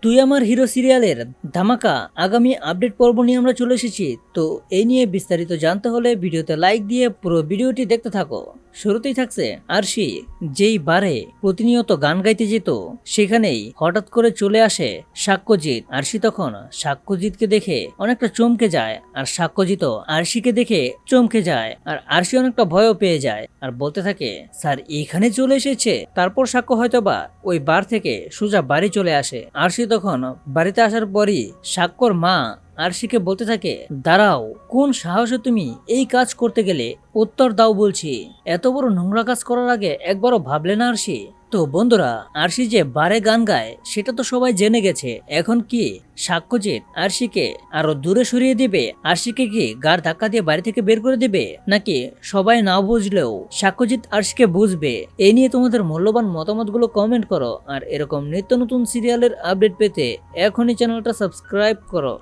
তুই আমার হিরো সিরিয়ালের ধামাকা আগামী আপডেট পর্ব নিয়ে আমরা চলে এসেছি। তো এই নিয়ে বিস্তারিত জানতে হলে ভিডিওতে লাইক দিয়ে পুরো ভিডিওটি দেখতে থাকো। শুরুতেই থাকছে আরশি, যেই বারে প্রতিনিয়ত গান গাইতে যেত সেখানেই হঠাৎ করে চলে আসে সাক্ষ্যজিৎ। আরশি তখন সাক্ষ্যজিৎকে দেখে অনেকটা চমকে যায়, আর সাক্ষ্যজিৎ আরশিকে দেখে চমকে যায়, আর আরশি অনেকটা ভয়ও পেয়ে যায় আর বলতে থাকে, স্যার এখানে চলে এসেছে। তারপর সাক্ষ্য হয়তোবা ওই বার থেকে সোজা বাড়ি চলে আসে। আরশি তখন বাড়িতে আসার পরই সাক্ষ্যর মা আরশিকে বলতে থাকে, দাঁড়াও, কোন সাহসে তুমি এই কাজ করতে গেলে? উত্তর দাও বলছি। এত বড় নোংরা কাজ করার আগে একবারও ভাবলে না আরশি? তো বন্ধুরা, আরশি যে বারে গান গায় সেটা তো সবাই জেনে গেছে। এখন কি সাক্ষ্যজিৎ আরশিকে আরো দূরে সরিয়ে দিবে? আরশিকে কি গার ধাক্কা দিয়ে বাড়ি থেকে বের করে দিবে, নাকি সবাই না বুঝলেও সাক্ষ্যজিৎ আরশিকে বুঝবে? এই নিয়ে তোমাদের মূল্যবান মতামতগুলো কমেন্ট করো। আর এরকম নিত্য নতুন সিরিয়ালের আপডেট পেতে এখনই চ্যানেলটা সাবস্ক্রাইব করো।